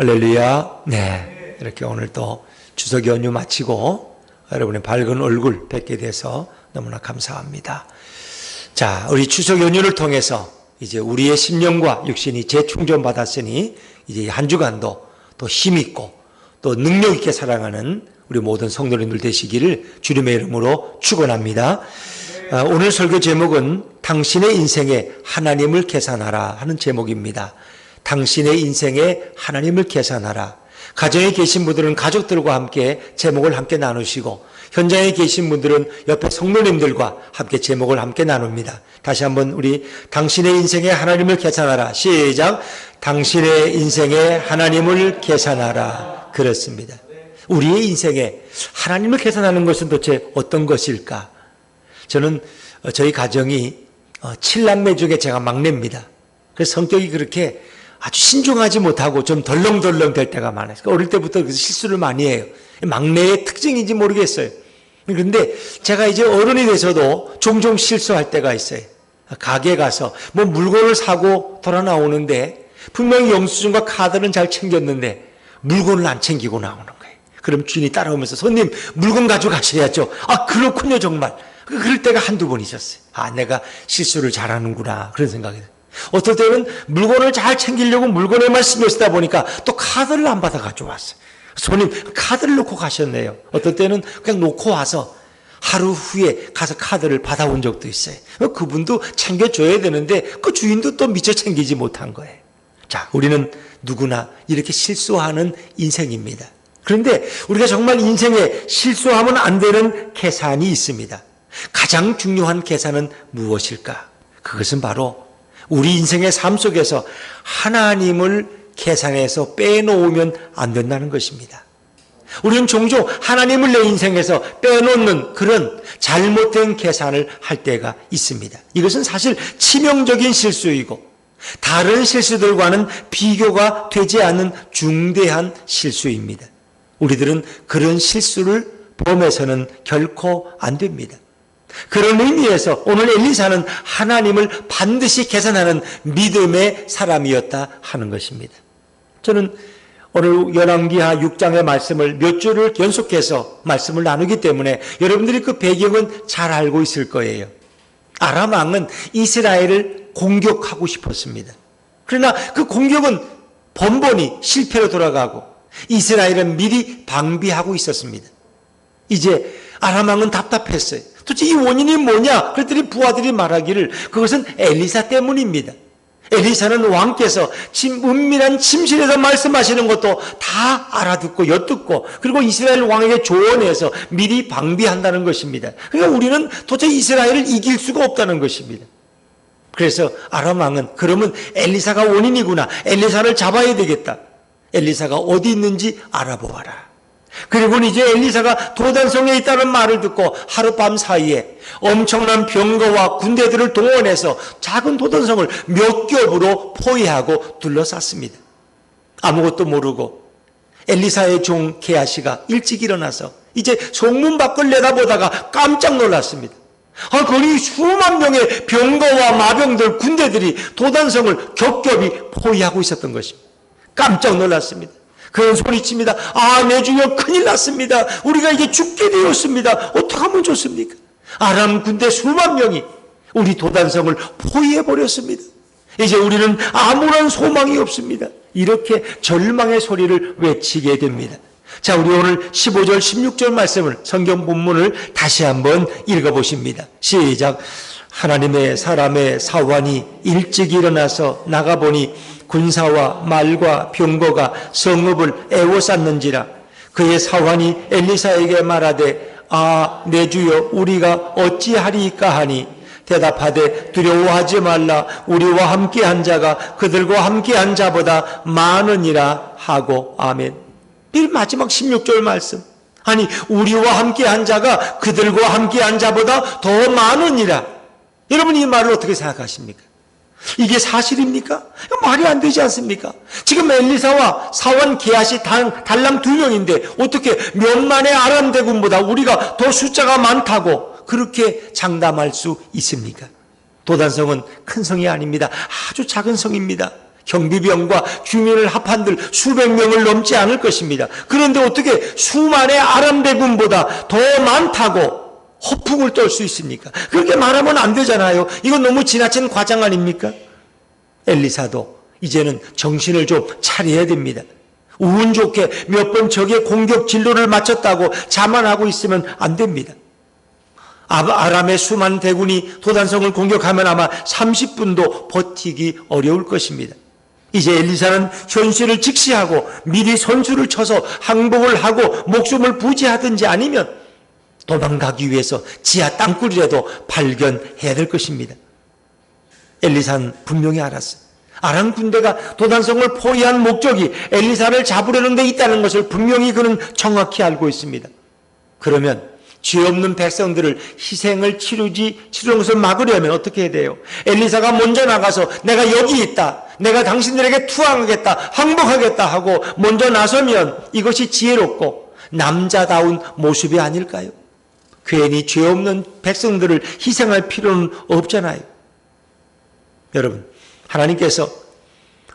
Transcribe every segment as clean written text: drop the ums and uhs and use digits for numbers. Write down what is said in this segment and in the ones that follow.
할렐루야. 네. 이렇게 오늘 또 추석 연휴 마치고 여러분의 밝은 얼굴 뵙게 돼서 너무나 감사합니다. 자, 우리 추석 연휴를 통해서 이제 우리의 심령과 육신이 재충전 받았으니 이제 한 주간도 또 힘있고 또 능력 있게 살아가는 우리 모든 성도님들 되시기를 주님의 이름으로 축원합니다. 오늘 설교 제목은 당신의 인생에 하나님을 계산하라 하는 제목입니다. 당신의 인생에 하나님을 계산하라. 가정에 계신 분들은 가족들과 함께 제목을 함께 나누시고, 현장에 계신 분들은 옆에 성도님들과 함께 제목을 함께 나눕니다. 다시 한번 우리 당신의 인생에 하나님을 계산하라. 시작. 당신의 인생에 하나님을 계산하라. 그렇습니다. 우리의 인생에 하나님을 계산하는 것은 도대체 어떤 것일까? 저는 저희 가정이 7남매 중에 제가 막내입니다. 그래서 성격이 그렇게 아주 신중하지 못하고 좀 덜렁덜렁 될 때가 많아요. 어릴 때부터 실수를 많이 해요. 막내의 특징인지 모르겠어요. 그런데 제가 이제 어른이 돼서도 종종 실수할 때가 있어요. 가게 가서 뭐 물건을 사고 돌아 나오는데 분명히 영수증과 카드는 잘 챙겼는데 물건을 안 챙기고 나오는 거예요. 그럼 주인이 따라오면서 손님 물건 가져가셔야죠. 아 그렇군요 정말. 그럴 때가 한두 번 있었어요. 아 내가 실수를 잘하는구나 그런 생각이 들어요. 어떨 때는 물건을 잘 챙기려고 물건에만 신경 쓰다 보니까 또 카드를 안 받아 가져왔어요. 손님 카드를 놓고 가셨네요. 어떨 때는 그냥 놓고 와서 하루 후에 가서 카드를 받아온 적도 있어요. 그분도 챙겨줘야 되는데 그 주인도 또 미처 챙기지 못한 거예요. 자, 우리는 누구나 이렇게 실수하는 인생입니다. 그런데 우리가 정말 인생에 실수하면 안 되는 계산이 있습니다. 가장 중요한 계산은 무엇일까? 그것은 바로 우리 인생의 삶 속에서 하나님을 계산해서 빼놓으면 안 된다는 것입니다. 우리는 종종 하나님을 내 인생에서 빼놓는 그런 잘못된 계산을 할 때가 있습니다. 이것은 사실 치명적인 실수이고 다른 실수들과는 비교가 되지 않는 중대한 실수입니다. 우리들은 그런 실수를 범해서는 결코 안 됩니다. 그런 의미에서 오늘 엘리사는 하나님을 반드시 계산하는 믿음의 사람이었다 하는 것입니다. 저는 오늘 열왕기하 6장의 말씀을 몇 주를 연속해서 말씀을 나누기 때문에 여러분들이 그 배경은 잘 알고 있을 거예요. 아람 왕은 이스라엘을 공격하고 싶었습니다. 그러나 그 공격은 번번이 실패로 돌아가고 이스라엘은 미리 방비하고 있었습니다. 이제 아람 왕은 답답했어요. 도대체 이 원인이 뭐냐? 그랬더니 부하들이 말하기를 그것은 엘리사 때문입니다. 엘리사는 왕께서 은밀한 침실에서 말씀하시는 것도 다 알아듣고 엿듣고 그리고 이스라엘 왕에게 조언해서 미리 방비한다는 것입니다. 그러니까 우리는 도대체 이스라엘을 이길 수가 없다는 것입니다. 그래서 아람 왕은 그러면 엘리사가 원인이구나. 엘리사를 잡아야 되겠다. 엘리사가 어디 있는지 알아보아라. 그리고 이제 엘리사가 도단성에 있다는 말을 듣고 하룻밤 사이에 엄청난 병거와 군대들을 동원해서 작은 도단성을 몇 겹으로 포위하고 둘러쌌습니다. 아무것도 모르고 엘리사의 종 게하시가 일찍 일어나서 이제 성문 밖을 내다보다가 깜짝 놀랐습니다. 거기 수만 명의 병거와 마병들 군대들이 도단성을 겹겹이 포위하고 있었던 것입니다. 깜짝 놀랐습니다. 그런 소리칩니다. 아, 내 주여 큰일 났습니다. 우리가 이제 죽게 되었습니다. 어떡하면 좋습니까? 아람 군대 수만 명이 우리 도단성을 포위해버렸습니다. 이제 우리는 아무런 소망이 없습니다. 이렇게 절망의 소리를 외치게 됩니다. 자, 우리 오늘 15절 16절 말씀을 성경 본문을 다시 한번 읽어보십니다. 시작. 하나님의 사람의 사환이 일찍 일어나서 나가보니 군사와 말과 병거가 성읍을 에워쌌는지라. 그의 사환이 엘리사에게 말하되 아 내 주여 우리가 어찌하리이까 하니 대답하되 두려워하지 말라. 우리와 함께한 자가 그들과 함께한 자보다 많으니라 하고. 아멘. 이 마지막 16절 말씀. 아니 우리와 함께한 자가 그들과 함께한 자보다 더 많으니라. 여러분 이 말을 어떻게 생각하십니까? 이게 사실입니까? 말이 안 되지 않습니까? 지금 엘리사와 사원 게하시 달랑 2명인데 어떻게 몇만의 아람 대군보다 우리가 더 숫자가 많다고 그렇게 장담할 수 있습니까? 도단성은 큰 성이 아닙니다. 아주 작은 성입니다. 경비병과 주민을 합한들 수백 명을 넘지 않을 것입니다. 그런데 어떻게 수만의 아람 대군보다 더 많다고 허풍을 떨 수 있습니까? 그렇게 말하면 안 되잖아요. 이건 너무 지나친 과장 아닙니까? 엘리사도 이제는 정신을 좀 차려야 됩니다. 운 좋게 몇 번 적의 공격 진로를 마쳤다고 자만하고 있으면 안 됩니다. 아람의 수많은 대군이 도단성을 공격하면 아마 30분도 버티기 어려울 것입니다. 이제 엘리사는 현실을 직시하고 미리 선수를 쳐서 항복을 하고 목숨을 부지하든지 아니면 도망가기 위해서 지하 땅굴이라도 발견해야 될 것입니다. 엘리사는 분명히 알았어요. 아람 군대가 도단성을 포위한 목적이 엘리사를 잡으려는 데 있다는 것을 분명히 그는 정확히 알고 있습니다. 그러면 죄 없는 백성들을 희생을 치르는 것을 막으려면 어떻게 해야 돼요? 엘리사가 먼저 나가서 내가 여기 있다, 내가 당신들에게 투항하겠다, 항복하겠다 하고 먼저 나서면 이것이 지혜롭고 남자다운 모습이 아닐까요? 괜히 죄 없는 백성들을 희생할 필요는 없잖아요. 여러분, 하나님께서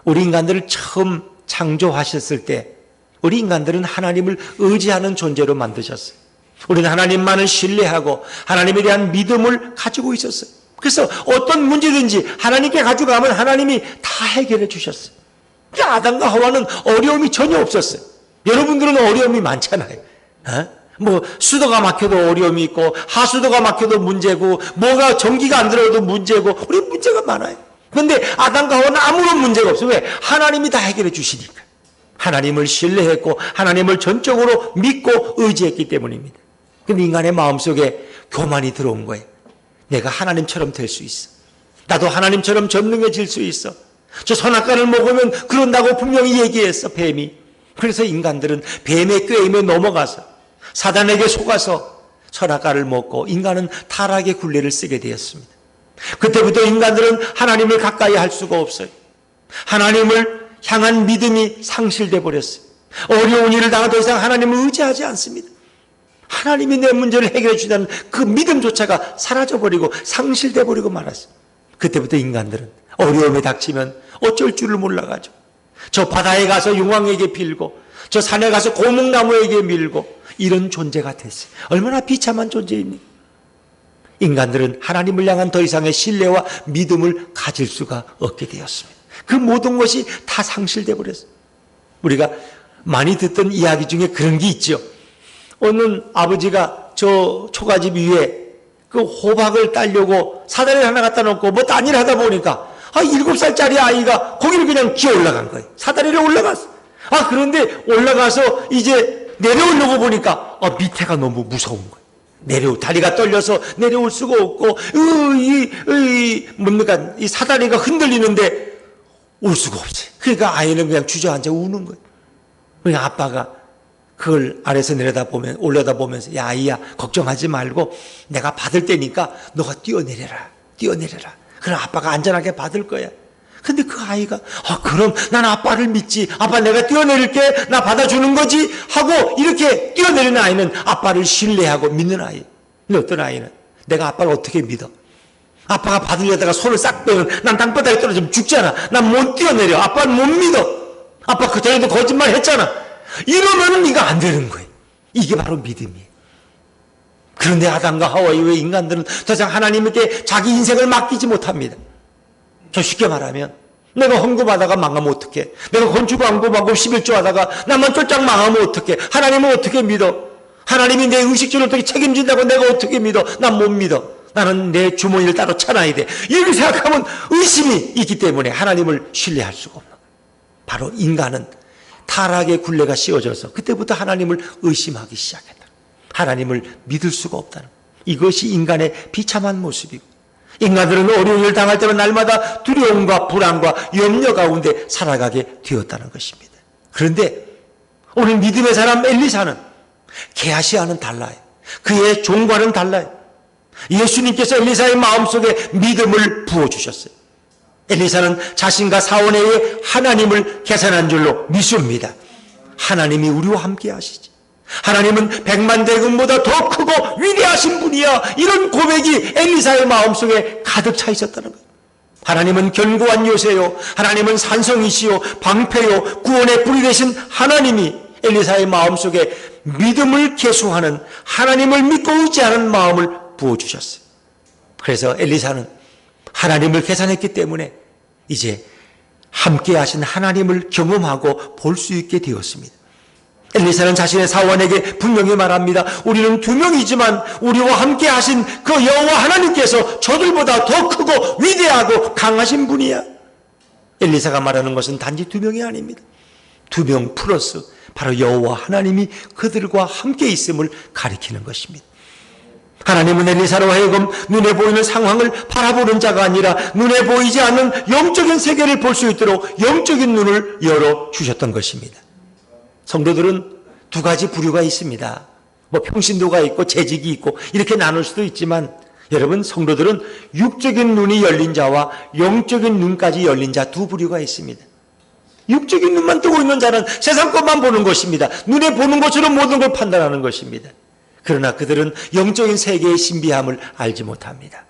우리 인간들을 처음 창조하셨을 때 우리 인간들은 하나님을 의지하는 존재로 만드셨어요. 우리는 하나님만을 신뢰하고 하나님에 대한 믿음을 가지고 있었어요. 그래서 어떤 문제든지 하나님께 가져가면 하나님이 다 해결해 주셨어요. 아담과 하와는 어려움이 전혀 없었어요. 여러분들은 어려움이 많잖아요. 뭐 수도가 막혀도 어려움이 있고 하수도가 막혀도 문제고 뭐가 전기가 안 들어도 문제고 우리 문제가 많아요. 그런데 아담과 하와는 아무런 문제가 없어요. 왜? 하나님이 다 해결해 주시니까. 하나님을 신뢰했고 하나님을 전적으로 믿고 의지했기 때문입니다. 근데 인간의 마음속에 교만이 들어온 거예요. 내가 하나님처럼 될 수 있어. 나도 하나님처럼 전능해질 수 있어. 저 선악과를 먹으면 그런다고 분명히 얘기했어, 뱀이. 그래서 인간들은 뱀의 꾀임에 넘어가서 사단에게 속아서 선악과를 먹고 인간은 타락의 굴레를 쓰게 되었습니다. 그때부터 인간들은 하나님을 가까이 할 수가 없어요. 하나님을 향한 믿음이 상실돼 버렸어요. 어려운 일을 당하 더 이상 하나님을 의지하지 않습니다. 하나님이 내 문제를 해결해 주다는 그 믿음조차가 사라져버리고 상실돼 버리고 말았어요. 그때부터 인간들은 어려움에 닥치면 어쩔 줄을 몰라가지고 저 바다에 가서 용왕에게 빌고 저 산에 가서 고목나무에게 밀고 이런 존재가 됐어요. 얼마나 비참한 존재입니까? 인간들은 하나님을 향한 더 이상의 신뢰와 믿음을 가질 수가 없게 되었습니다. 그 모든 것이 다 상실돼 버렸어요. 우리가 많이 듣던 이야기 중에 그런 게 있죠. 어느 아버지가 저 초가집 위에 그 호박을 따려고 사다리를 하나 갖다 놓고 뭐 딴 일 하다 보니까 7살짜리 아이가 거기를 그냥 기어 올라간 거예요. 사다리를 올라갔어. 그런데 올라가서 이제 내려오려고 보니까 밑에가 너무 무서운 거예요. 다리가 떨려서 내려올 수가 없고 이 사다리가 흔들리는데 올 수가 없어요. 그러니까 아이는 그냥 주저앉아 우는 거예요. 그러니까 아빠가 그걸 아래서 올려다보면서 야 아이야 걱정하지 말고 내가 받을 테니까 너가 뛰어내려라. 그럼 아빠가 안전하게 받을 거야. 근데 그 아이가 그럼 난 아빠를 믿지. 아빠 내가 뛰어내릴게. 나 받아주는 거지 하고 이렇게 뛰어내리는 아이는 아빠를 신뢰하고 믿는 아이. 근데 어떤 아이는 내가 아빠를 어떻게 믿어? 아빠가 받으려다가 손을 싹 빼면 난 땅바닥에 떨어지면 죽잖아. 난 못 뛰어내려. 아빠는 못 믿어. 아빠 그전에도 거짓말 했잖아. 이러면은 이거 안 되는 거예요. 이게 바로 믿음이에요. 그런데 아담과 하와 이후의 인간들은 더 이상 하나님께 자기 인생을 맡기지 못합니다. 저 쉽게 말하면 내가 헌금하다가 망하면 어떡해? 내가 건축왕금하고 11조 하다가 나만 쫄짝 망하면 어떡해? 하나님은 어떻게 믿어? 하나님이 내 의식주를 어떻게 책임진다고 내가 어떻게 믿어? 난 못 믿어. 나는 내 주머니를 따로 쳐놔야 돼. 이렇게 생각하면 의심이 있기 때문에 하나님을 신뢰할 수가 없는 거예요. 바로 인간은 타락의 굴레가 씌워져서 그때부터 하나님을 의심하기 시작했다. 하나님을 믿을 수가 없다는 거예요. 이것이 인간의 비참한 모습이고 인간들은 어려운 일을 당할 때만 날마다 두려움과 불안과 염려 가운데 살아가게 되었다는 것입니다. 그런데 오늘 믿음의 사람 엘리사는 게하시와는 달라요. 그의 종과는 달라요. 예수님께서 엘리사의 마음속에 믿음을 부어주셨어요. 엘리사는 자신과 사원의 하나님을 계산한 줄로 믿습니다. 하나님이 우리와 함께 하시지. 하나님은 백만 대군보다 더 크고 위대하신 분이야. 이런 고백이 엘리사의 마음속에 가득 차 있었다는 거예요. 하나님은 견고한 요새요, 하나님은 산성이시요, 방패요, 구원의 뿌리 되신 하나님이 엘리사의 마음속에 믿음을 계수하는, 하나님을 믿고 의지하는 마음을 부어주셨어요. 그래서 엘리사는 하나님을 계산했기 때문에 이제 함께 하신 하나님을 경험하고 볼 수 있게 되었습니다. 엘리사는 자신의 사원에게 분명히 말합니다. 우리는 2명이지만 우리와 함께 하신 그 여호와 하나님께서 저들보다 더 크고 위대하고 강하신 분이야. 엘리사가 말하는 것은 단지 2명이 아닙니다. 2명 플러스 바로 여호와 하나님이 그들과 함께 있음을 가리키는 것입니다. 하나님은 엘리사로 하여금 눈에 보이는 상황을 바라보는 자가 아니라 눈에 보이지 않는 영적인 세계를 볼 수 있도록 영적인 눈을 열어주셨던 것입니다. 성도들은 2가지 부류가 있습니다. 평신도가 있고 재직이 있고 이렇게 나눌 수도 있지만, 여러분, 성도들은 육적인 눈이 열린 자와 영적인 눈까지 열린 자 2 부류가 있습니다. 육적인 눈만 뜨고 있는 자는 세상 것만 보는 것입니다. 눈에 보는 것으로 모든 걸 판단하는 것입니다. 그러나 그들은 영적인 세계의 신비함을 알지 못합니다.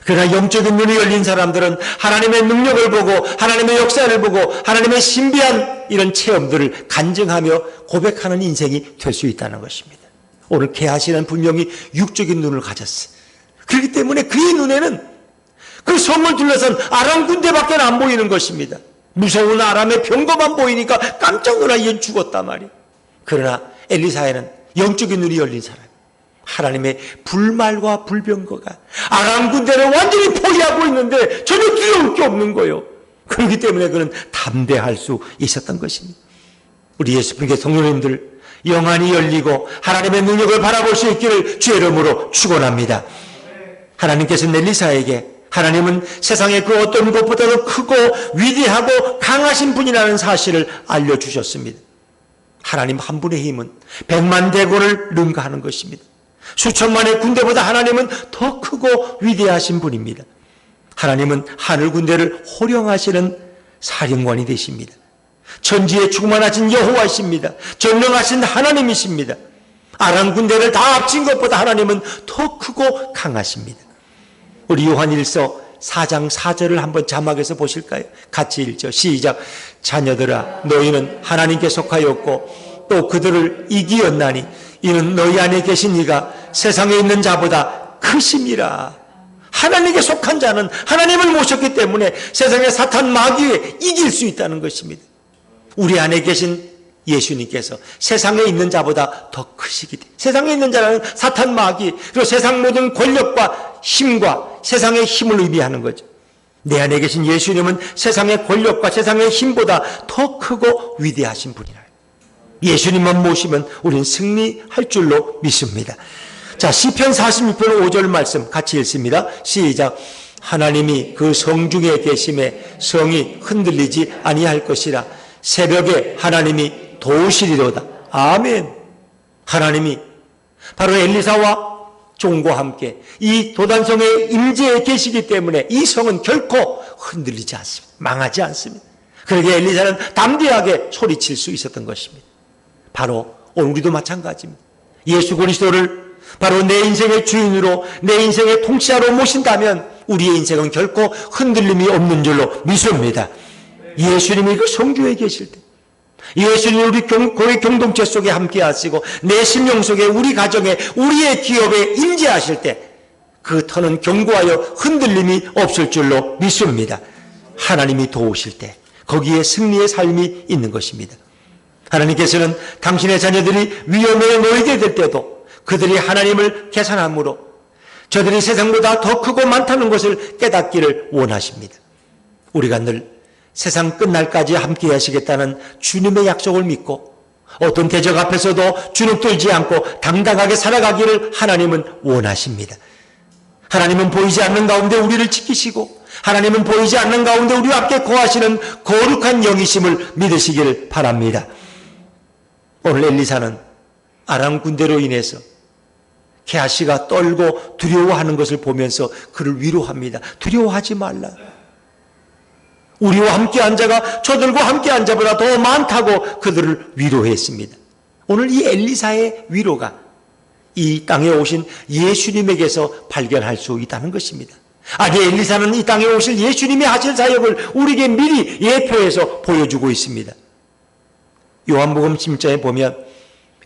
그러나 영적인 눈이 열린 사람들은 하나님의 능력을 보고 하나님의 역사를 보고 하나님의 신비한 이런 체험들을 간증하며 고백하는 인생이 될 수 있다는 것입니다. 오늘 게하시는 분명히 육적인 눈을 가졌어요. 그렇기 때문에 그의 눈에는 그 성을 둘러선 아람 군대밖에 안 보이는 것입니다. 무서운 아람의 병거만 보이니까 깜짝 놀라 얘는 죽었단 말이에요. 그러나 엘리사에는 영적인 눈이 열린 사람, 하나님의 불말과 불병거가 아람 군대를 완전히 포위하고 있는데 전혀 두려울 게 없는 거예요. 그렇기 때문에 그는 담대할 수 있었던 것입니다. 우리 예수님께 성도님들 영안이 열리고 하나님의 능력을 바라볼 수 있기를 주의 이름으로 축원합니다. 하나님께서는 엘리사에게 하나님은 세상의 그 어떤 것보다도 크고 위대하고 강하신 분이라는 사실을 알려주셨습니다. 하나님 한 분의 힘은 100만 대군을 능가하는 것입니다. 수천만의 군대보다 하나님은 더 크고 위대하신 분입니다. 하나님은 하늘 군대를 호령하시는 사령관이 되십니다. 천지에 충만하신 여호와이십니다. 전능하신 하나님이십니다. 아람 군대를 다 합친 것보다 하나님은 더 크고 강하십니다. 우리 요한일서 4장 4절을 한번 자막에서 보실까요? 같이 읽죠. 시작. 자녀들아, 너희는 하나님께 속하였고 또 그들을 이기었나니 이는 너희 안에 계신 이가 세상에 있는 자보다 크심이라. 하나님께 속한 자는 하나님을 모셨기 때문에 세상의 사탄 마귀에 이길 수 있다는 것입니다. 우리 안에 계신 예수님께서 세상에 있는 자보다 더 크시기 때문에, 세상에 있는 자는 사탄 마귀, 그리고 세상 모든 권력과 힘과 세상의 힘을 의미하는 거죠. 내 안에 계신 예수님은 세상의 권력과 세상의 힘보다 더 크고 위대하신 분이라. 예수님만 모시면 우리는 승리할 줄로 믿습니다. 자, 시편 46편 5절 말씀 같이 읽습니다. 시작. 하나님이 그 성중에 계심에 성이 흔들리지 아니할 것이라. 새벽에 하나님이 도우시리로다. 아멘. 하나님이 바로 엘리사와 종과 함께 이 도단성의 임재에 계시기 때문에 이 성은 결코 흔들리지 않습니다. 망하지 않습니다. 그러기에 엘리사는 담대하게 소리칠 수 있었던 것입니다. 바로 오늘 우리도 마찬가지입니다. 예수 그리스도를 바로 내 인생의 주인으로, 내 인생의 통치자로 모신다면 우리의 인생은 결코 흔들림이 없는 줄로 믿습니다. 예수님이 그 성주에 계실 때, 예수님이 우리 교회 공동체 속에 함께 하시고 내 심령 속에, 우리 가정에, 우리의 기업에 임재하실 때 그 터는 견고하여 흔들림이 없을 줄로 믿습니다. 하나님이 도우실 때 거기에 승리의 삶이 있는 것입니다. 하나님께서는 당신의 자녀들이 위험에 놓이게 될 때도 그들이 하나님을 계산함으로 저들이 세상보다 더 크고 많다는 것을 깨닫기를 원하십니다. 우리가 늘 세상 끝날까지 함께 하시겠다는 주님의 약속을 믿고 어떤 대적 앞에서도 주눅들지 않고 당당하게 살아가기를 하나님은 원하십니다. 하나님은 보이지 않는 가운데 우리를 지키시고 하나님은 보이지 않는 가운데 우리와 함께 거하시는 거룩한 영이심을 믿으시기를 바랍니다. 오늘 엘리사는 아람 군대로 인해서 게하시가 떨고 두려워하는 것을 보면서 그를 위로합니다. 두려워하지 말라. 우리와 함께한 자가 저들과 함께한 자보다 더 많다고 그들을 위로했습니다. 오늘 이 엘리사의 위로가 이 땅에 오신 예수님에게서 발견할 수 있다는 것입니다. 아니, 엘리사는 이 땅에 오실 예수님이 하실 사역을 우리에게 미리 예표해서 보여주고 있습니다. 요한복음 10장에 보면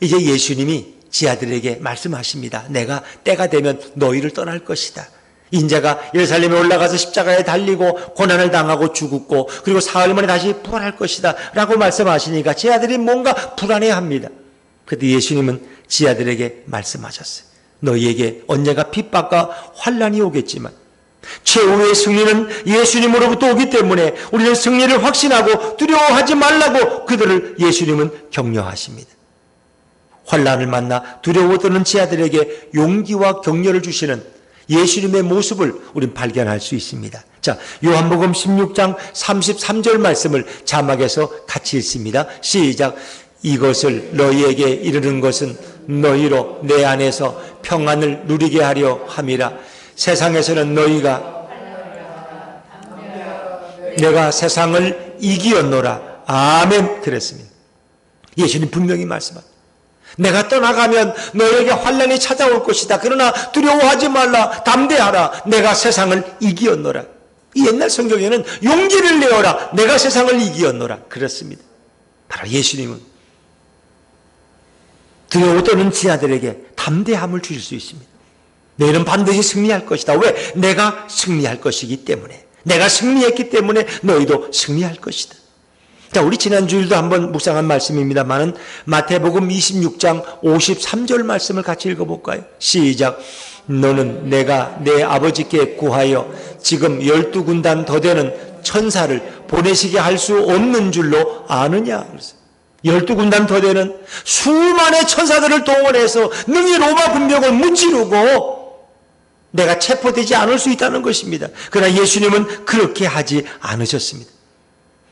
이제 예수님이 지 아들에게 말씀하십니다. 내가 때가 되면 너희를 떠날 것이다. 인자가 예루살렘에 올라가서 십자가에 달리고 고난을 당하고 죽었고 그리고 사흘 만에 다시 부활할 것이다 라고 말씀하시니까 제 아들이 뭔가 불안해합니다. 그때 예수님은 지 아들에게 말씀하셨어요. 너희에게 언젠가 핍박과 환난이 오겠지만 최후의 승리는 예수님으로부터 오기 때문에 우리는 승리를 확신하고 두려워하지 말라고 그들을 예수님은 격려하십니다. 환난을 만나 두려워 떠는 지 아들에게 용기와 격려를 주시는 예수님의 모습을 우린 발견할 수 있습니다. 자, 요한복음 16장 33절 말씀을 자막에서 같이 읽습니다. 시작. 이것을 너희에게 이르는 것은 너희로 내 안에서 평안을 누리게 하려 함이라. 세상에서는 너희가 내가 세상을 이기었노라. 아멘. 그랬습니다. 예수님 분명히 말씀합니다. 내가 떠나가면 너에게 환난이 찾아올 것이다. 그러나 두려워하지 말라. 담대하라. 내가 세상을 이기었노라. 이 옛날 성경에는 용기를 내어라. 내가 세상을 이기었노라. 그렇습니다. 바로 예수님은 두려워 떠는 지 아들에게 담대함을 주실 수 있습니다. 너희는 반드시 승리할 것이다. 왜? 내가 승리할 것이기 때문에. 내가 승리했기 때문에 너희도 승리할 것이다. 자, 우리 지난주일도 한번 묵상한 말씀입니다만은 마태복음 26장 53절 말씀을 같이 읽어볼까요? 시작. 너는 내가 내 아버지께 구하여 지금 12군단 더 되는 천사를 보내시게 할 수 없는 줄로 아느냐? 12군단 더 되는 수많은 천사들을 동원해서 능히 로마 군병을 무찌르고 내가 체포되지 않을 수 있다는 것입니다. 그러나 예수님은 그렇게 하지 않으셨습니다.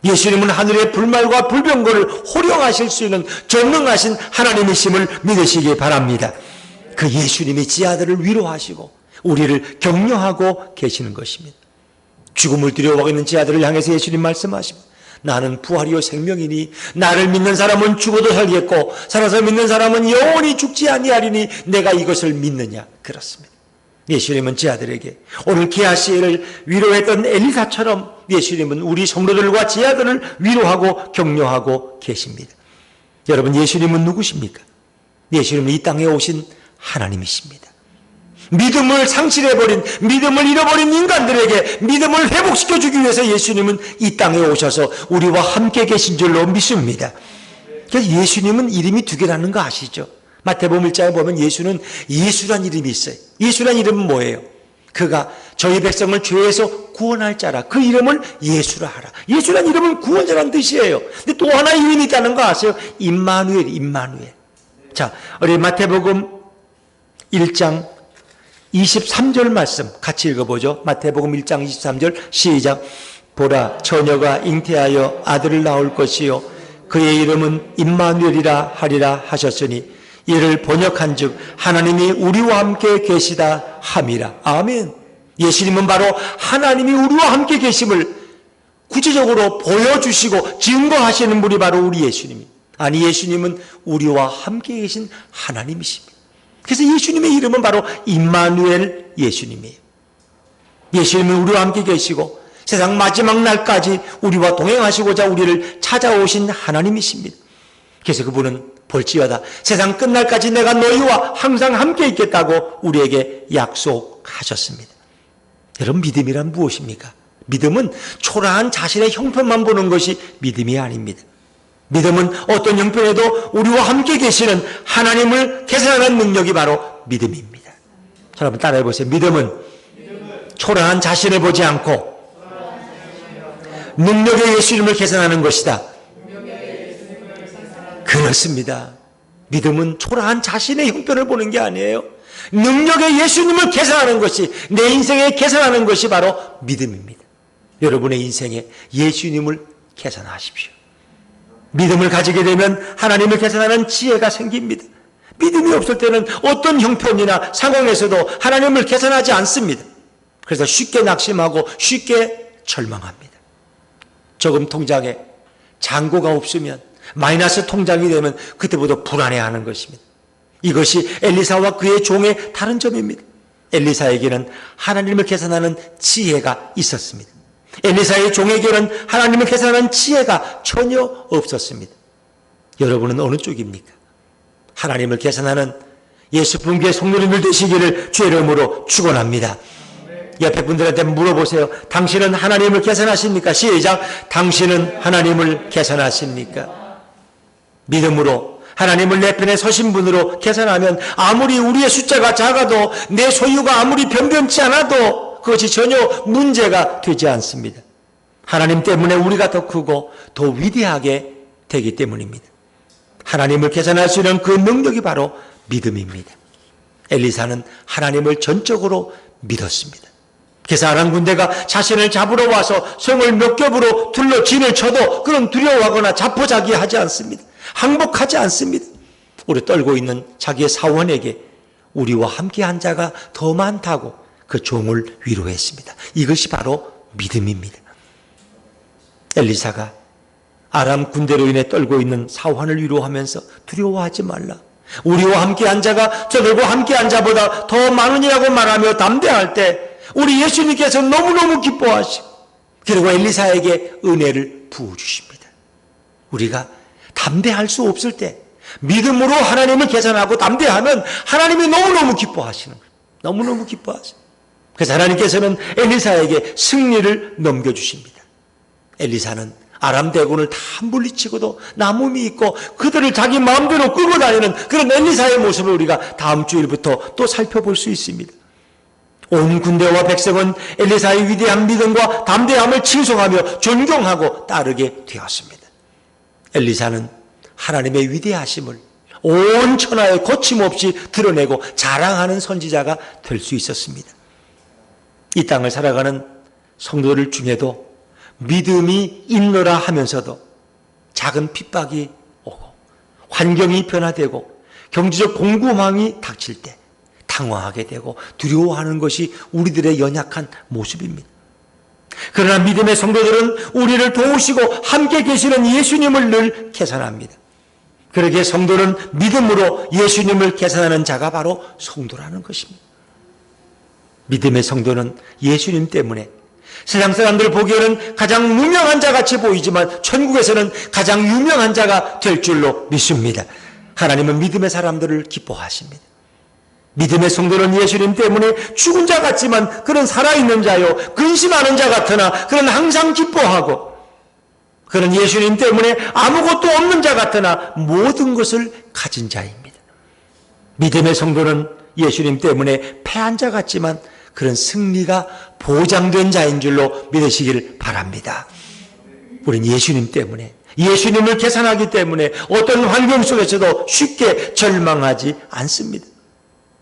예수님은 하늘의 불말과 불병거를 호령하실 수 있는 전능하신 하나님이심을 믿으시기 바랍니다. 그 예수님이 지 아들을 위로하시고 우리를 격려하고 계시는 것입니다. 죽음을 두려워하고 있는 지 아들을 향해서 예수님 말씀하십니다. 나는 부활이요 생명이니 나를 믿는 사람은 죽어도 살겠고 살아서 믿는 사람은 영원히 죽지 아니하리니 내가 이것을 믿느냐. 그렇습니다. 예수님은 지 아들에게 오늘 게하시를 위로했던 엘리사처럼 예수님은 우리 성도들과 지 아들을 위로하고 격려하고 계십니다. 여러분, 예수님은 누구십니까? 예수님은 이 땅에 오신 하나님이십니다. 믿음을 상실해버린, 믿음을 잃어버린 인간들에게 믿음을 회복시켜주기 위해서 예수님은 이 땅에 오셔서 우리와 함께 계신 줄로 믿습니다. 그래서 예수님은 이름이 두 개라는 거 아시죠? 마태복음 1장에 보면 예수는 예수란 이름이 있어요. 예수란 이름은 뭐예요? 그가 저희 백성을 죄에서 구원할 자라. 그 이름을 예수라 하라. 예수란 이름은 구원자란 뜻이에요. 근데 또 하나의 이름이 있다는 거 아세요? 임마누엘, 임마누엘. 자, 우리 마태복음 1장 23절 말씀 같이 읽어보죠. 마태복음 1장 23절 시작. 보라, 처녀가 잉태하여 아들을 낳을 것이요 그의 이름은 임마누엘이라 하리라 하셨으니 이를 번역한 즉 하나님이 우리와 함께 계시다 함이라. 아멘. 예수님은 바로 하나님이 우리와 함께 계심을 구체적으로 보여주시고 증거하시는 분이 바로 우리 예수님입니다. 아니, 예수님은 우리와 함께 계신 하나님이십니다. 그래서 예수님의 이름은 바로 임마누엘 예수님이에요. 예수님은 우리와 함께 계시고 세상 마지막 날까지 우리와 동행하시고자 우리를 찾아오신 하나님이십니다. 그래서 그분은 볼지어다 세상 끝날까지 내가 너희와 항상 함께 있겠다고 우리에게 약속하셨습니다. 여러분, 믿음이란 무엇입니까? 믿음은 초라한 자신의 형편만 보는 것이 믿음이 아닙니다. 믿음은 어떤 형편에도 우리와 함께 계시는 하나님을 계산하는 능력이 바로 믿음입니다. 자, 여러분 따라해 보세요. 믿음은 초라한 자신을 보지 않고 능력의 예수님을 계산하는 것이다. 그렇습니다. 믿음은 초라한 자신의 형편을 보는 게 아니에요. 능력의 예수님을 계산하는 것이, 내 인생에 계산하는 것이 바로 믿음입니다. 여러분의 인생에 예수님을 계산하십시오. 믿음을 가지게 되면 하나님을 계산하는 지혜가 생깁니다. 믿음이 없을 때는 어떤 형편이나 상황에서도 하나님을 계산하지 않습니다. 그래서 쉽게 낙심하고 쉽게 절망합니다. 저금 통장에 잔고가 없으면, 마이너스 통장이 되면 그때부터 불안해하는 것입니다. 이것이 엘리사와 그의 종의 다른 점입니다. 엘리사에게는 하나님을 계산하는 지혜가 있었습니다. 엘리사의 종에게는 하나님을 계산하는 지혜가 전혀 없었습니다. 여러분은 어느 쪽입니까? 하나님을 계산하는 예수 분교의 성도님들 되시기를 주의 이름으로 축원합니다. 옆에 분들한테 물어보세요. 당신은 하나님을 계산하십니까? 시작. 당신은 하나님을 계산하십니까? 믿음으로 하나님을 내 편에 서신 분으로 계산하면 아무리 우리의 숫자가 작아도 내 소유가 아무리 변변치 않아도 그것이 전혀 문제가 되지 않습니다. 하나님 때문에 우리가 더 크고 더 위대하게 되기 때문입니다. 하나님을 계산할 수 있는 그 능력이 바로 믿음입니다. 엘리사는 하나님을 전적으로 믿었습니다. 그래서 아람 군대가 자신을 잡으러 와서 성을 몇 겹으로 둘러 진을 쳐도 그런 두려워하거나 자포자기하지 않습니다. 항복하지 않습니다. 우리 떨고 있는 자기의 사원에게 우리와 함께한 자가 더 많다고 그 종을 위로했습니다. 이것이 바로 믿음입니다. 엘리사가 아람 군대로 인해 떨고 있는 사환을 위로하면서 두려워하지 말라. 우리와 함께한 자가 저들과 함께한 자보다 더 많으니라고 말하며 담대할 때 우리 예수님께서 너무너무 기뻐하시고 그리고 엘리사에게 은혜를 부어주십니다. 우리가 담대할 수 없을 때 믿음으로 하나님을 계산하고 담대하면 하나님이 너무너무 기뻐하시는 거예요. 너무너무 기뻐하세요. 그래서 하나님께서는 엘리사에게 승리를 넘겨주십니다. 엘리사는 아람 대군을 다 물리치고도 남음이 있고 그들을 자기 마음대로 끌고 다니는 그런 엘리사의 모습을 우리가 다음 주일부터 또 살펴볼 수 있습니다. 온 군대와 백성은 엘리사의 위대한 믿음과 담대함을 칭송하며 존경하고 따르게 되었습니다. 엘리사는 하나님의 위대하심을 온 천하에 거침없이 드러내고 자랑하는 선지자가 될 수 있었습니다. 이 땅을 살아가는 성도들 중에도 믿음이 있노라 하면서도 작은 핍박이 오고 환경이 변화되고 경제적 공급망이 닥칠 때 당황하게 되고 두려워하는 것이 우리들의 연약한 모습입니다. 그러나 믿음의 성도들은 우리를 도우시고 함께 계시는 예수님을 늘 계산합니다. 그러기에 성도는 믿음으로 예수님을 계산하는 자가 바로 성도라는 것입니다. 믿음의 성도는 예수님 때문에 세상 사람들 보기에는 가장 유명한 자같이 보이지만 천국에서는 가장 유명한 자가 될 줄로 믿습니다. 하나님은 믿음의 사람들을 기뻐하십니다. 믿음의 성도는 예수님 때문에 죽은 자 같지만 그런 살아있는 자요 근심하는 자 같으나 그런 항상 기뻐하고 그런 예수님 때문에 아무것도 없는 자 같으나 모든 것을 가진 자입니다. 믿음의 성도는 예수님 때문에 패한 자 같지만 그런 승리가 보장된 자인 줄로 믿으시길 바랍니다. 우리는 예수님 때문에 예수님을 계산하기 때문에 어떤 환경 속에서도 쉽게 절망하지 않습니다.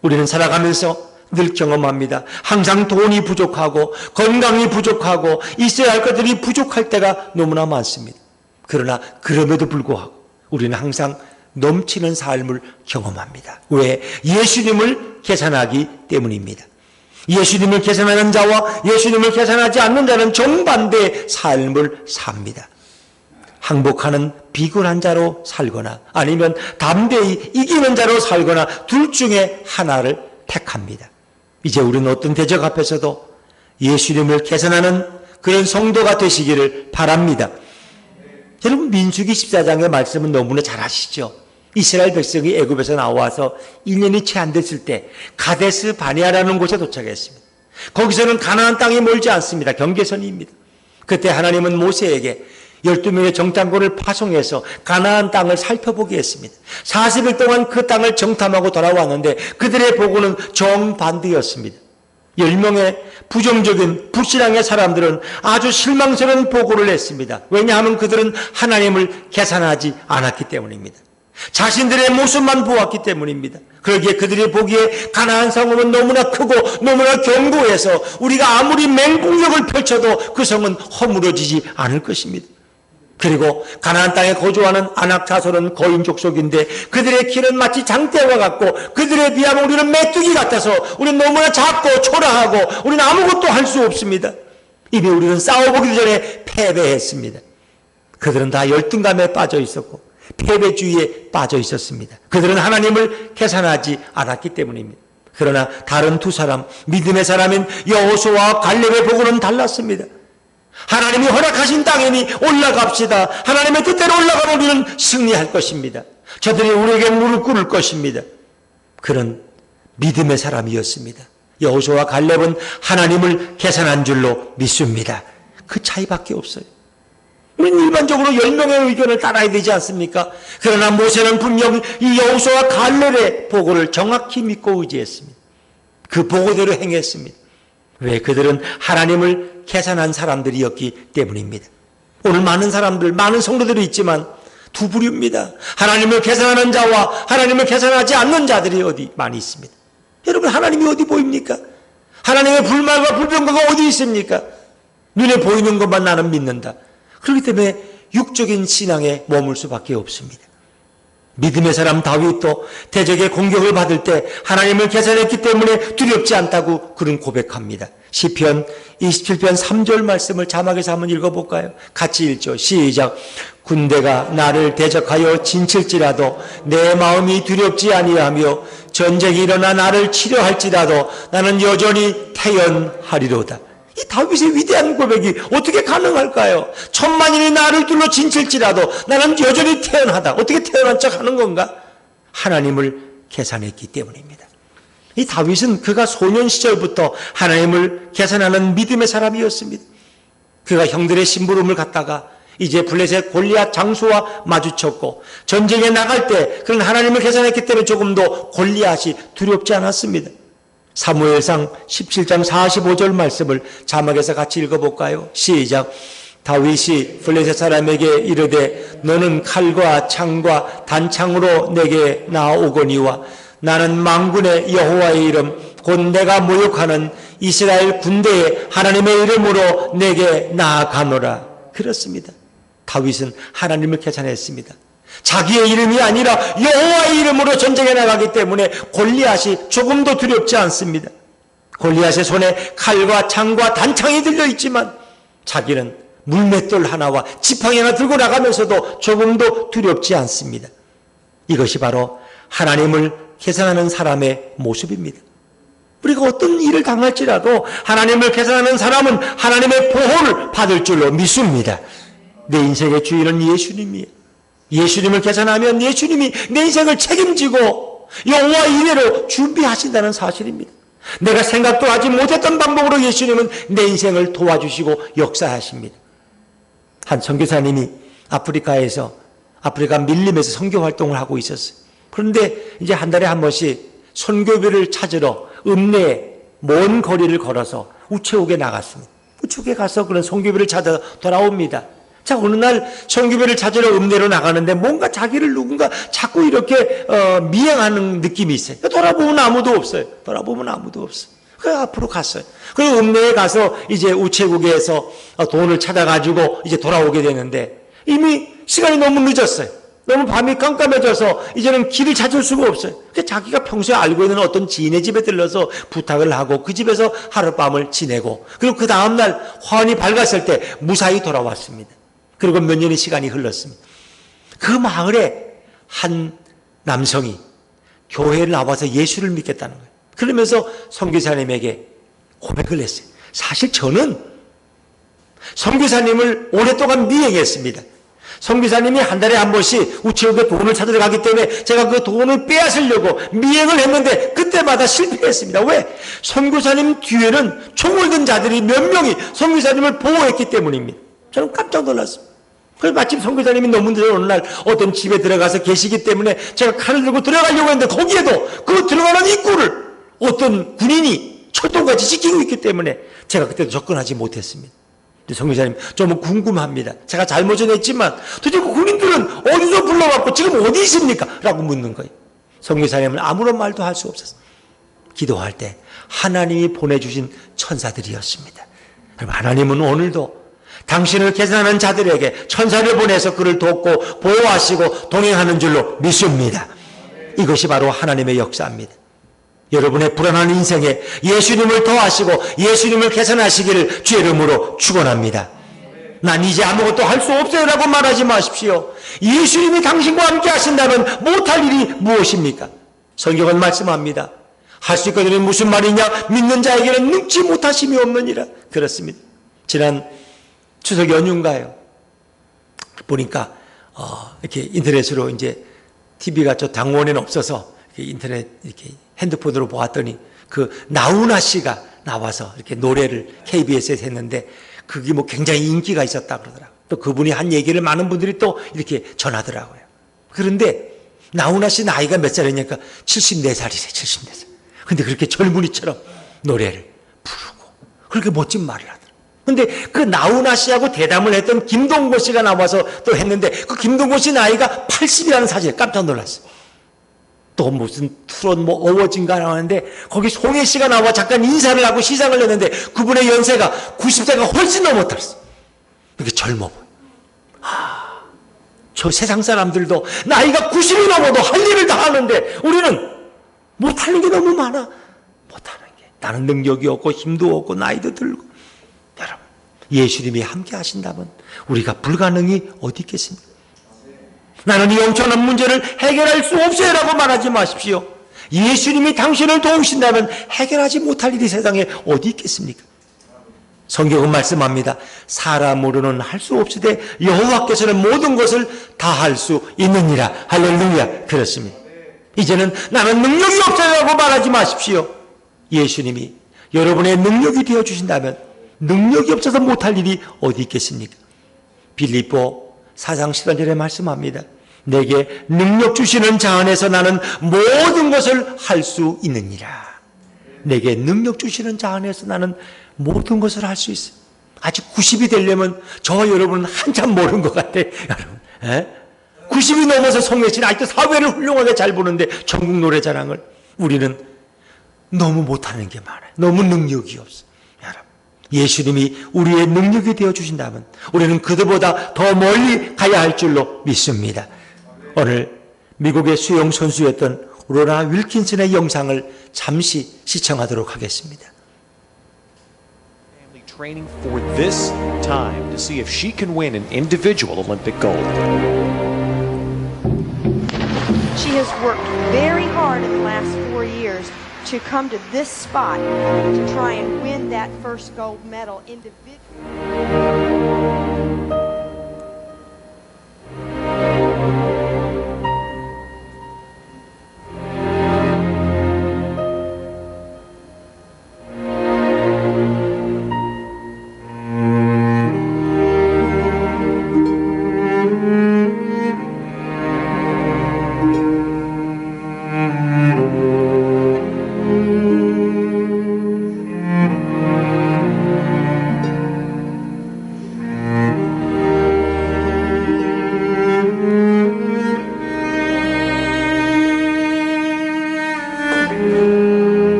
우리는 살아가면서 늘 경험합니다. 항상 돈이 부족하고 건강이 부족하고 있어야 할 것들이 부족할 때가 너무나 많습니다. 그러나 그럼에도 불구하고 우리는 항상 넘치는 삶을 경험합니다. 왜? 예수님을 계산하기 때문입니다. 예수님을 계산하는 자와 예수님을 계산하지 않는 자는 정반대의 삶을 삽니다. 항복하는 비굴한 자로 살거나 아니면 담대히 이기는 자로 살거나 둘 중에 하나를 택합니다. 이제 우리는 어떤 대적 앞에서도 예수님을 계산하는 그런 성도가 되시기를 바랍니다. 여러분 민수기 14장의 말씀은 너무나 잘 아시죠? 이스라엘 백성이 애굽에서 나와서 1년이 채 안 됐을 때 가데스 바네아라는 곳에 도착했습니다. 거기서는 가나안 땅이 멀지 않습니다. 경계선입니다. 그때 하나님은 모세에게 12명의 정탐꾼을 파송해서 가나안 땅을 살펴보게 했습니다. 40일 동안 그 땅을 정탐하고 돌아왔는데 그들의 보고는 정반대였습니다. 10명의 부정적인 불신앙의 사람들은 아주 실망스러운 보고를 했습니다. 왜냐하면 그들은 하나님을 계산하지 않았기 때문입니다. 자신들의 모습만 보았기 때문입니다. 그러기에 그들이 보기에 가나안 성은 너무나 크고 너무나 견고해서 우리가 아무리 맹공격을 펼쳐도 그 성은 허물어지지 않을 것입니다. 그리고 가나안 땅에 거주하는 아낙 자손은 거인 족속인데 그들의 키는 마치 장대와 같고 그들에 비하면 우리는 메뚜기 같아서 우리는 너무나 작고 초라하고 우리는 아무것도 할 수 없습니다. 이미 우리는 싸워보기 전에 패배했습니다. 그들은 다 열등감에 빠져 있었고 패배주의에 빠져 있었습니다. 그들은 하나님을 계산하지 않았기 때문입니다. 그러나 다른 두 사람, 믿음의 사람인 여호수아와 갈렙의 보고는 달랐습니다. 하나님이 허락하신 땅이니 올라갑시다. 하나님의 뜻대로 올라가면 우리는 승리할 것입니다. 저들이 우리에게 무릎 꿇을 것입니다. 그런 믿음의 사람이었습니다. 여호수아와 갈렙은 하나님을 계산한 줄로 믿습니다. 그 차이밖에 없어요. 우리는 일반적으로 10명의 의견을 따라야 되지 않습니까? 그러나 모세는 분명 이 여호수아와 갈렙의 보고를 정확히 믿고 의지했습니다. 그 보고대로 행했습니다. 왜? 그들은 하나님을 계산한 사람들이었기 때문입니다. 오늘 많은 사람들, 많은 성도들이 있지만 두 부류입니다. 하나님을 계산하는 자와 하나님을 계산하지 않는 자들이 어디 많이 있습니다. 여러분, 하나님이 어디 보입니까? 하나님의 불말과 불평가가 어디 있습니까? 눈에 보이는 것만 나는 믿는다. 그렇기 때문에 육적인 신앙에 머물 수밖에 없습니다. 믿음의 사람 다윗도 대적의 공격을 받을 때 하나님을 계산했기 때문에 두렵지 않다고 그는 고백합니다. 시편 27편 3절 말씀을 자막에서 한번 읽어볼까요? 같이 읽죠. 시작. 군대가 나를 대적하여 진칠지라도 내 마음이 두렵지 아니하며 전쟁이 일어나 나를 치료할지라도 나는 여전히 태연하리로다. 이 다윗의 위대한 고백이 어떻게 가능할까요? 천만인이 나를 둘러 진칠지라도 나는 여전히 태연하다. 어떻게 태연한 척 하는 건가? 하나님을 계산했기 때문입니다. 이 다윗은 그가 소년 시절부터 하나님을 계산하는 믿음의 사람이었습니다. 그가 형들의 심부름을 갖다가 이제 블레셋 골리앗 장수와 마주쳤고 전쟁에 나갈 때 그는 하나님을 계산했기 때문에 조금 더 골리앗이 두렵지 않았습니다. 사무엘상 17장 45절 말씀을 자막에서 같이 읽어볼까요? 시작. 다윗이 블레셋 사람에게 이르되 너는 칼과 창과 단창으로 내게 나아오거니와 나는 만군의 여호와의 이름 곧 내가 모욕하는 이스라엘 군대의 하나님의 이름으로 내게 나아가노라. 그렇습니다. 다윗은 하나님을 계산했습니다. 자기의 이름이 아니라 여호와의 이름으로 전쟁에 나가기 때문에 골리앗이 조금도 두렵지 않습니다. 골리앗의 손에 칼과 창과 단창이 들려있지만 자기는 물맷돌 하나와 지팡이 하나 들고 나가면서도 조금도 두렵지 않습니다. 이것이 바로 하나님을 계산하는 사람의 모습입니다. 우리가 어떤 일을 당할지라도 하나님을 계산하는 사람은 하나님의 보호를 받을 줄로 믿습니다. 내 인생의 주인은 예수님이에요. 예수님을 계산하면 예수님이 내 인생을 책임지고 여호와 이래로 준비하신다는 사실입니다. 내가 생각도 하지 못했던 방법으로 예수님은 내 인생을 도와주시고 역사하십니다. 한 선교사님이 아프리카 밀림에서 선교 활동을 하고 있었어요. 그런데 이제 한 달에 한 번씩 선교비를 찾으러 읍내에 먼 거리를 걸어서 우체국에 나갔습니다. 우체국에 가서 그런 선교비를 찾아 돌아옵니다. 자, 어느 날 선교비를 찾으러 읍내로 나가는데 뭔가 자기를 누군가 자꾸 이렇게 미행하는 느낌이 있어요. 돌아보면 아무도 없어요. 그래서 앞으로 갔어요. 그리고 읍내에 가서 이제 우체국에서 돈을 찾아가지고 이제 돌아오게 되는데 이미 시간이 너무 늦었어요. 너무 밤이 깜깜해져서 이제는 길을 찾을 수가 없어요. 자기가 평소에 알고 있는 어떤 지인의 집에 들러서 부탁을 하고 그 집에서 하룻밤을 지내고 그리고 그 다음날 화환이 밝았을 때 무사히 돌아왔습니다. 그리고 몇 년의 시간이 흘렀습니다. 그 마을에 한 남성이 교회를 나와서 예수를 믿겠다는 거예요. 그러면서 선교사님에게 고백을 했어요. 사실 저는 선교사님을 오랫동안 미행했습니다. 선교사님이 한 달에 한 번씩 우체국에 돈을 찾으러 가기 때문에 제가 그 돈을 빼앗으려고 미행을 했는데 그때마다 실패했습니다. 왜? 선교사님 뒤에는 총을 든 자들이 몇 명이 선교사님을 보호했기 때문입니다. 저는 깜짝 놀랐습니다. 그래서 마침 선교사님이 너무 늦어 어느 날 어떤 집에 들어가서 계시기 때문에 제가 칼을 들고 들어가려고 했는데 거기에도 그 들어가는 입구를 어떤 군인이 철도같이 지키고 있기 때문에 제가 그때도 접근하지 못했습니다. 선교사님 좀 궁금합니다. 제가 잘못은 했지만 도대체 그 군인들은 어디서 불러왔고 지금 어디 있습니까? 라고 묻는 거예요. 선교사님은 아무런 말도 할 수 없었어요. 기도할 때 하나님이 보내주신 천사들이었습니다. 하나님은 오늘도 당신을 계산하는 자들에게 천사를 보내서 그를 돕고 보호하시고 동행하는 줄로 믿습니다. 이것이 바로 하나님의 역사입니다. 여러분의 불안한 인생에 예수님을 더하시고 예수님을 계산하시기를 주의 이름으로 축원합니다. 난 이제 아무것도 할 수 없어요 라고 말하지 마십시오. 예수님이 당신과 함께 하신다면 못할 일이 무엇입니까? 성경은 말씀합니다. 할 수 있거든요. 무슨 말이냐? 믿는 자에게는 능치 못하심이 없느니라. 그렇습니다. 지난 추석 연휴인가요? 보니까 이렇게 인터넷으로 이제 TV가 저 당원에는 없어서 인터넷 이렇게 핸드폰으로 보았더니 그 나훈아 씨가 나와서 이렇게 노래를 KBS에서 했는데 그게 뭐 굉장히 인기가 있었다 그러더라고요. 또 그분이 한 얘기를 많은 분들이 또 이렇게 전하더라고요. 그런데 나훈아 씨 나이가 몇 살이냐니까 74살이래, 74살. 근데 그렇게 젊은이처럼 노래를 부르고 그렇게 멋진 말을 하더라고요. 근데 그 나훈아 씨하고 대담을 했던 김동건 씨가 나와서 또 했는데 그 김동건 씨 나이가 80이라는 사실에 깜짝 놀랐어요. 또 무슨 트롯 뭐 어워진가 나왔는데 거기 송혜 씨가 나와 잠깐 인사를 하고 시상을 했는데 그분의 연세가 90세가 훨씬 넘었더랬어요. 이렇게 젊어 보여. 저 세상 사람들도 나이가 90이 넘어도 할 일을 다 하는데 우리는 못하는 게 너무 많아. 못하는 게. 나는 능력이 없고 힘도 없고 나이도 들고. 여러분, 예수님이 함께 하신다면 우리가 불가능이 어디 있겠습니까? 나는 이 엄청난 문제를 해결할 수 없어요 라고 말하지 마십시오. 예수님이 당신을 도우신다면 해결하지 못할 일이 세상에 어디 있겠습니까? 성경은 말씀합니다. 사람으로는 할 수 없으되 여호와께서는 모든 것을 다 할 수 있느니라. 할렐루야. 그렇습니다. 이제는 나는 능력이 없어요라고 말하지 마십시오. 예수님이 여러분의 능력이 되어주신다면 능력이 없어서 못할 일이 어디 있겠습니까? 빌립보 4장 11절에 말씀합니다. 내게 능력 주시는 자 안에서 나는 모든 것을 할 수 있느니라. 내게 능력 주시는 자 안에서 나는 모든 것을 할 수 있어요. 아직 90이 되려면 저와 여러분은 한참 모르는 것 같아요. 여러분, 90이 넘어서 송혜 씨는 아직도 사회를 훌륭하게 잘 보는데 전국 노래자랑을 우리는 너무 못하는 게 많아요. 너무 능력이 없어요. 여러분, 예수님이 우리의 능력이 되어주신다면 우리는 그들보다 더 멀리 가야 할 줄로 믿습니다. 오늘 미국의 수영 선수였던 로라 윌킨슨의 영상을 잠시 시청하도록 하겠습니다. Training for this time to see if she can win an individual Olympic gold. She has worked very hard in the last 4 years to come to this spot to try and win that first gold medal individually.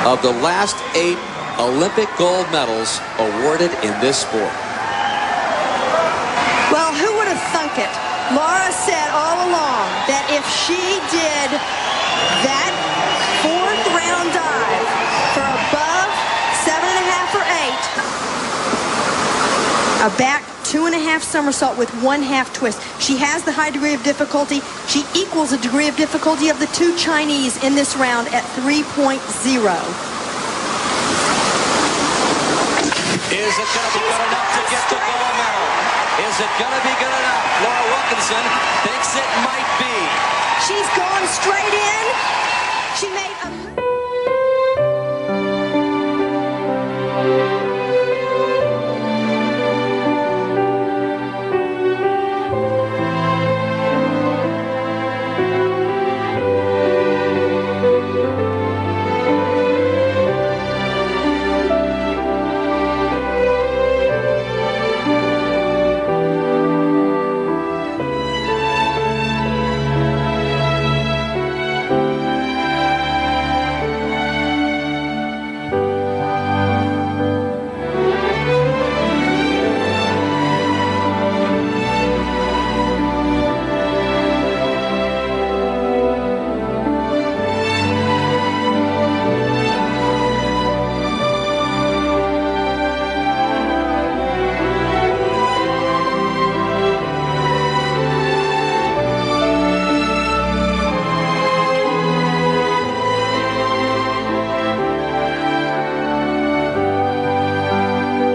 of the last 8 Olympic gold medals awarded in this sport. Well, who would have thunk it? Laura said all along that if she did that fourth round dive for above 7.5 or 8, a back 2.5 somersault with 1/2 twist, she has the high degree of difficulty. She equals the degree of difficulty of the 2 Chinese in this round at 3.0. Is it going to be good enough to get the gold medal? Is it going to be good enough? Laura Wilkinson thinks it might be. She's gone straight in. She made a...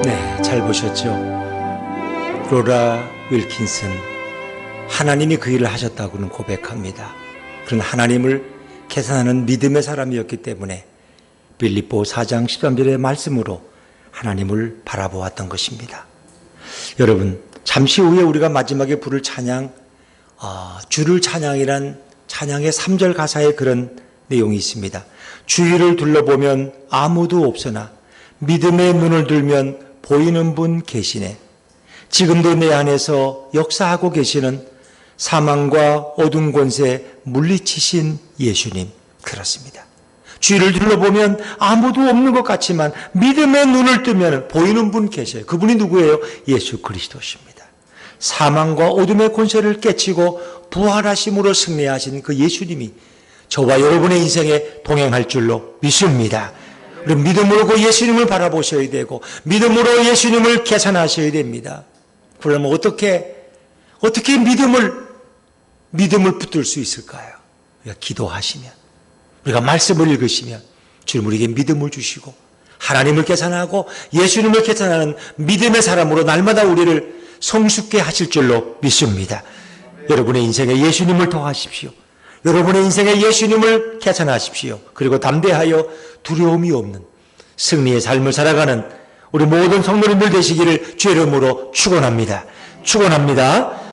네, 잘 보셨죠? 로라 윌킨슨, 하나님이 그 일을 하셨다고는 고백합니다. 그런 하나님을 계산하는 믿음의 사람이었기 때문에 빌립보 4장 13절의 말씀으로 하나님을 바라보았던 것입니다. 여러분, 잠시 후에 우리가 마지막에 부를 찬양, 주를 찬양이란 찬양의 3절 가사에 그런 내용이 있습니다. 주위를 둘러보면 아무도 없으나 믿음의 눈을 들면 보이는 분 계시네. 지금도 내 안에서 역사하고 계시는 사망과 어둠 권세 물리치신 예수님. 그렇습니다. 주위를 둘러보면 아무도 없는 것 같지만 믿음의 눈을 뜨면 보이는 분 계셔요. 그분이 누구예요? 예수 그리스도십니다. 사망과 어둠의 권세를 깨치고 부활하심으로 승리하신 그 예수님이 저와 여러분의 인생에 동행할 줄로 믿습니다. 우리 믿음으로 그 예수님을 바라보셔야 되고 믿음으로 예수님을 계산하셔야 됩니다. 그러면 어떻게 믿음을 붙들 수 있을까요? 우리가 기도하시면, 우리가 말씀을 읽으시면 주님 우리에게 믿음을 주시고 하나님을 계산하고 예수님을 계산하는 믿음의 사람으로 날마다 우리를 성숙케 하실 줄로 믿습니다. 여러분의 인생에 예수님을 더하십시오. 여러분의 인생에 예수님을 계산하십시오. 그리고 담대하여 두려움이 없는 승리의 삶을 살아가는 우리 모든 성도님들 되시기를 주의 이름으로 축원합니다. 축원합니다.